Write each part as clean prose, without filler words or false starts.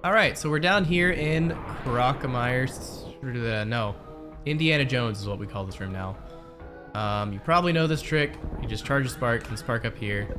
All right, so we're down here in no, Indiana Jones is what we call this room now. You probably know this trick. You just charge a spark and spark up here.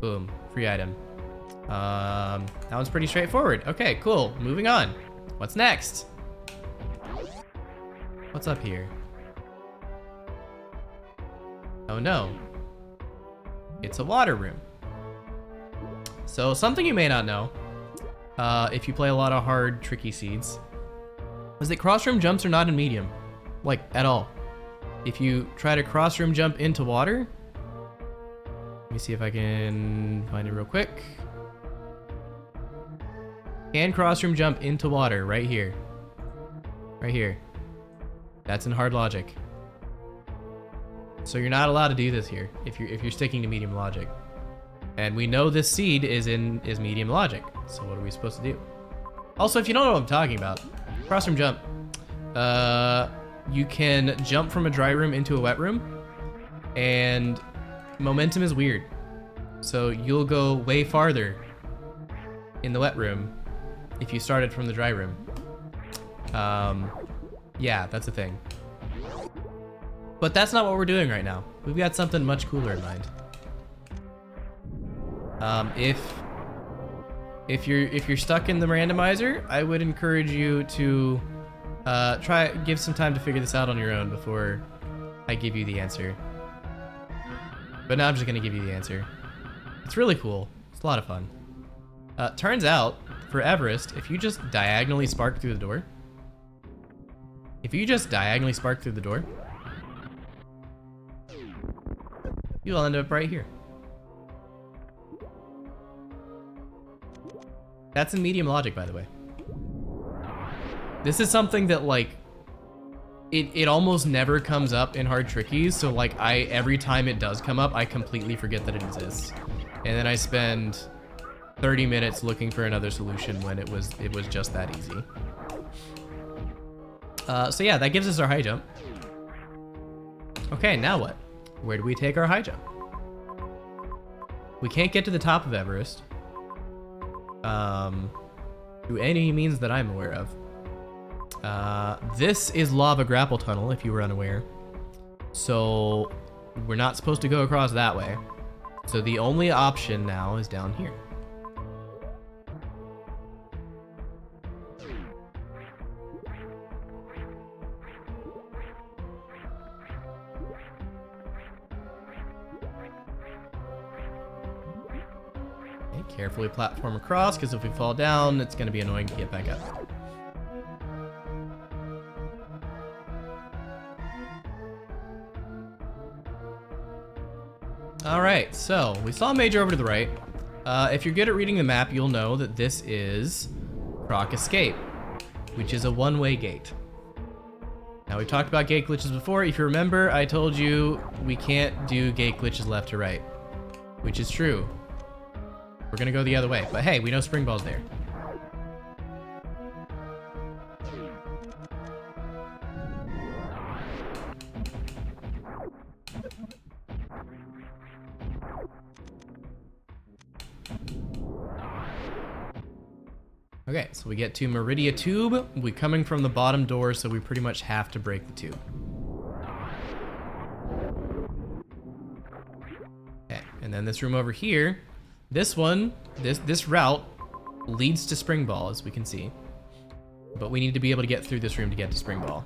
Boom, free item. That one's pretty straightforward. Okay, cool. Moving on. What's next? What's up here? Oh no. It's a water room. So something you may not know, if you play a lot of hard, tricky seeds, is that cross-room jumps are not in medium. Like, at all. If you try to cross-room jump into water, let me see if I can find it real quick. Can cross-room jump into water right here. Right here. That's in hard logic. So you're not allowed to do this here if you're sticking to medium logic. And we know this seed is medium logic. So what are we supposed to do? Also, if you don't know what I'm talking about, cross-room jump. You can jump from a dry room into a wet room, and momentum is weird. So you'll go way farther in the wet room if you started from the dry room. Yeah, that's a thing. But that's not what we're doing right now. We've got something much cooler in mind. If you're stuck in the randomizer, I would encourage you to give some time to figure this out on your own before I give you the answer. But now I'm just gonna give you the answer. It's really cool. It's a lot of fun. Turns out, for Everest, if you just diagonally spark through the door, you'll end up right here. That's in medium logic, by the way. This is something that, like, it almost never comes up in hard trickies, so like every time it does come up, I completely forget that it exists. And then I spend 30 minutes looking for another solution when it was just that easy. So yeah, that gives us our high jump. Okay, now what? Where do we take our high jump? We can't get to the top of Everest. Through any means that I'm aware of. This is Lava Grapple Tunnel, if you were unaware. So we're not supposed to go across that way. So the only option now is down here. Okay, carefully platform across, because if we fall down, it's going to be annoying to get back up. Alright, so we saw a major over to the right. If you're good at reading the map, you'll know that this is Croc Escape, which is a one-way gate. Now, we talked about gate glitches before. If you remember, I told you we can't do gate glitches left to right, which is true. We're gonna go the other way, but hey, we know Spring Ball's there. Okay, so we get to Meridia Tube. We're coming from the bottom door, so we pretty much have to break the tube. Okay, and then this room over here, this one, this route leads to Spring Ball, as we can see. But we need to be able to get through this room to get to Spring Ball.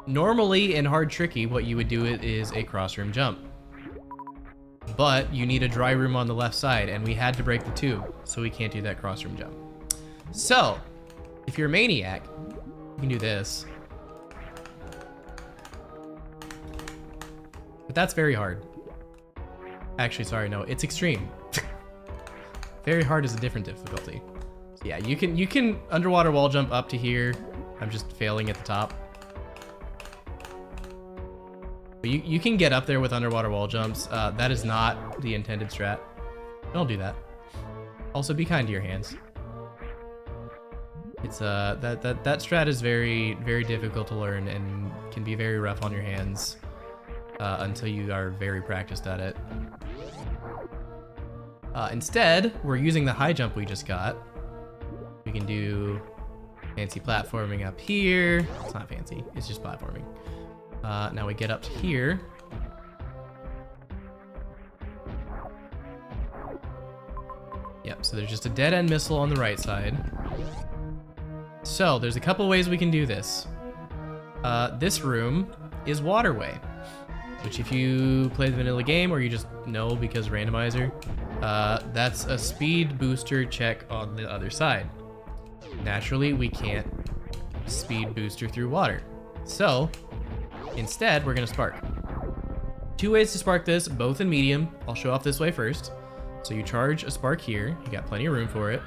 Normally in Hard Tricky, what you would do is a cross-room jump. But you need a dry room on the left side, and we had to break the tube, so we can't do that cross-room jump. So, if you're a maniac, you can do this. But that's very hard. Actually, sorry, no, it's extreme. Very hard is a different difficulty. So yeah, you can underwater wall jump up to here. I'm just failing at the top. But you can get up there with underwater wall jumps. That is not the intended strat. Don't do that. Also, be kind to your hands. It's that strat is very, very difficult to learn and can be very rough on your hands until you are very practiced at it. Instead, we're using the high jump we just got. We can do fancy platforming up here. It's not fancy, it's just platforming. Now we get up to here. Yep, so there's just a dead end missile on the right side. So there's a couple ways we can do this. This room is Waterway, which if you play the vanilla game or you just know because randomizer, that's a speed booster check on the other side. Naturally, we can't speed booster through water. So instead, we're gonna spark. Two ways to spark this, both in medium. I'll show off this way first. So you charge a spark here, you got plenty of room for it.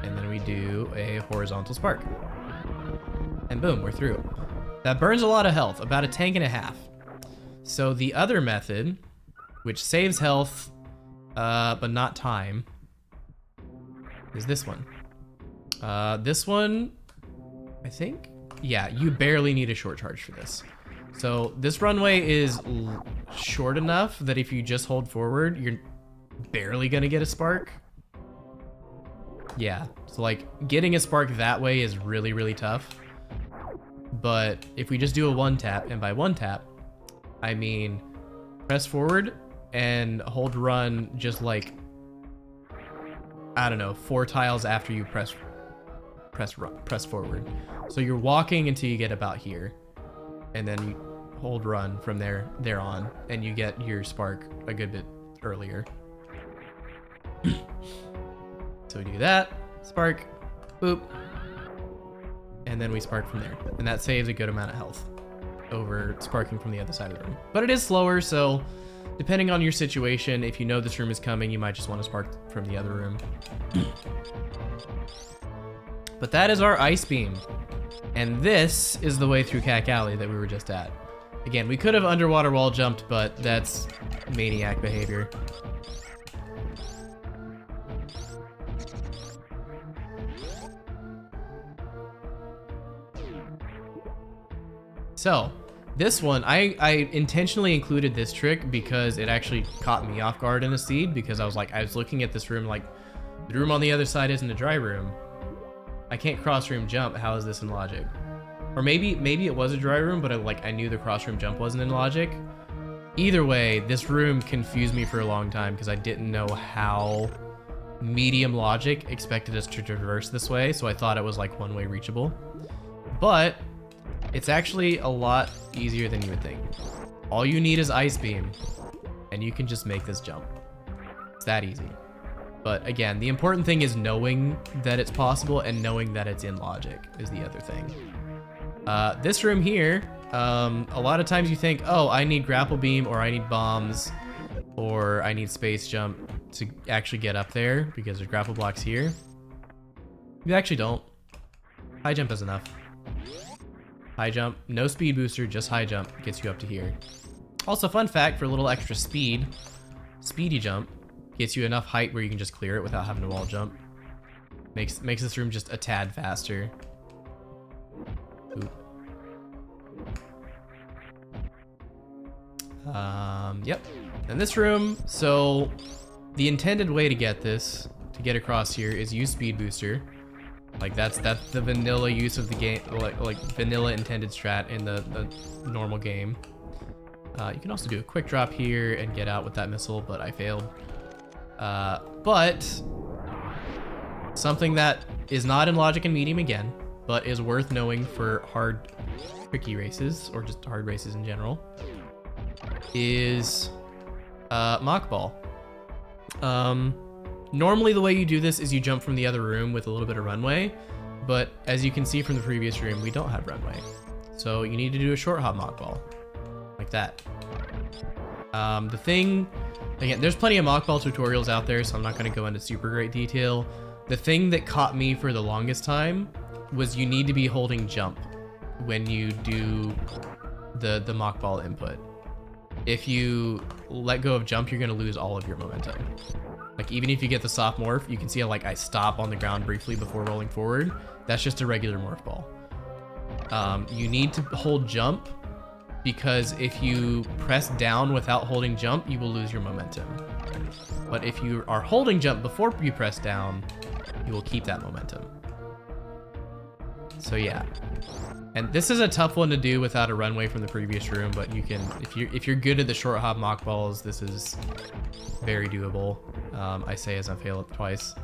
And then we do a horizontal spark. And boom, we're through. That burns a lot of health, about a tank and a half. So the other method, which saves health, but not time, is this one. This one, I think, yeah, you barely need a short charge for this. So this runway is short enough that if you just hold forward, you're barely gonna get a spark. Yeah, so like getting a spark that way is really, really tough. But if we just do a one tap, and by one tap, I mean press forward and hold run just like, I don't know, 4 tiles after you press forward. So you're walking until you get about here, and then you hold run from there on, and you get your spark a good bit earlier. So we do that, spark, boop, and then we spark from there. And that saves a good amount of health over sparking from the other side of the room. But it is slower, so depending on your situation, if you know this room is coming, you might just want to spark from the other room. But that is our ice beam. And this is the way through Cac Alley that we were just at. Again, we could have underwater wall jumped, but that's maniac behavior. So this one, I intentionally included this trick because it actually caught me off guard in a seed, because I was looking at this room like, the room on the other side isn't a dry room. I can't cross room jump. How is this in logic? Or maybe it was a dry room, but I knew the cross room jump wasn't in logic. Either way, this room confused me for a long time because I didn't know how medium logic expected us to traverse this way, so I thought it was like one-way reachable. But it's actually a lot easier than you would think. All you need is ice beam, and you can just make this jump. It's that easy. But again, the important thing is knowing that it's possible and knowing that it's in logic is the other thing. This room here, a lot of times you think, oh, I need grapple beam, or I need bombs, or I need space jump to actually get up there because there's grapple blocks here. You actually don't. High jump is enough. High jump, no speed booster, just high jump gets you up to here. Also, fun fact, for a little extra speed, speedy jump gets you enough height where you can just clear it without having to wall jump. Makes this room just a tad faster. Oop. Yep. And this room, so the intended way to get this, to get across here, is use speed booster. Like that's the vanilla use of the game, like vanilla intended strat in the normal game. You can also do a quick drop here and get out with that missile, but I failed. But something that is not in logic and medium again, but is worth knowing for hard, tricky races, or just hard races in general, is Mockball. Normally the way you do this is you jump from the other room with a little bit of runway, but as you can see from the previous room, we don't have runway. So you need to do a short hop Mockball, like that. The thing, again, there's plenty of Mockball tutorials out there, so I'm not gonna go into super great detail. The thing that caught me for the longest time was you need to be holding jump when you do the Mockball input. If you let go of jump, you're gonna lose all of your momentum. Like even if you get the soft morph, you can see how like I stop on the ground briefly before rolling forward. That's just a regular morph ball. You need to hold jump, because if you press down without holding jump, you will lose your momentum. But if you are holding jump before you press down, you will keep that momentum. So yeah. And this is a tough one to do without a runway from the previous room, but you can, if you're good at the short hop mock balls, this is very doable. I say as I fail it twice.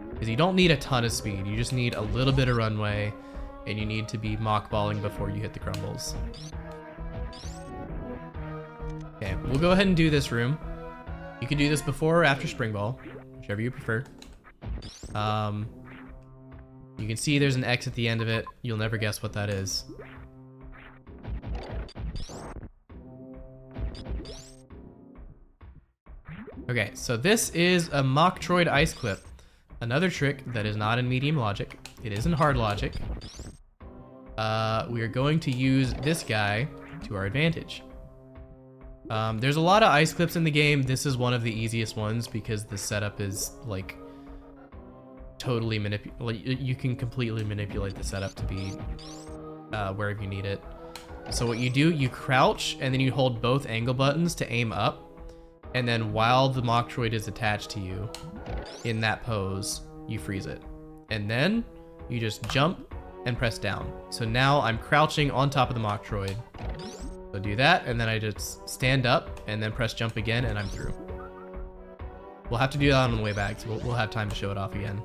Because you don't need a ton of speed, you just need a little bit of runway, and you need to be mock balling before you hit the crumbles. Okay, we'll go ahead and do this room. You can do this before or after spring ball, whichever you prefer. You can see there's an X at the end of it. You'll never guess what that is. Okay, so this is a Mocktroid ice clip. Another trick that is not in medium logic. It is in hard logic. We are going to use this guy to our advantage. There's a lot of ice clips in the game. This is one of the easiest ones because the setup is like totally you can completely manipulate the setup to be wherever you need it. So what you do, you crouch and then you hold both angle buttons to aim up, and then while the Mocktroid is attached to you in that pose, you freeze it, and then you just jump and press down. So now I'm crouching on top of the Mocktroid. So do that, and then I just stand up and then press jump again, and I'm through. We'll have to do that on the way back, so we'll have time to show it off again.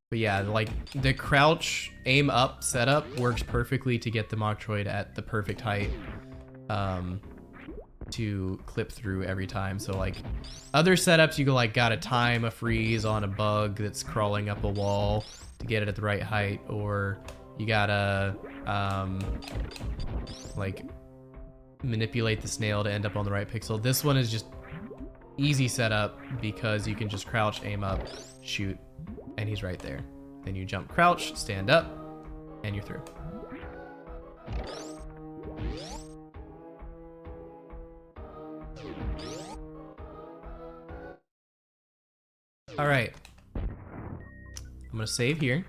But yeah, like the crouch aim up setup works perfectly to get the Mocktroid at the perfect height to clip through every time. So like other setups, you go like gotta time a freeze on a bug that's crawling up a wall to get it at the right height, or you gotta like manipulate the snail to end up on the right pixel. This one is just easy setup because you can just crouch, aim up, shoot, and he's right there. Then you jump, crouch, stand up, and you're through. All right. I'm gonna save here.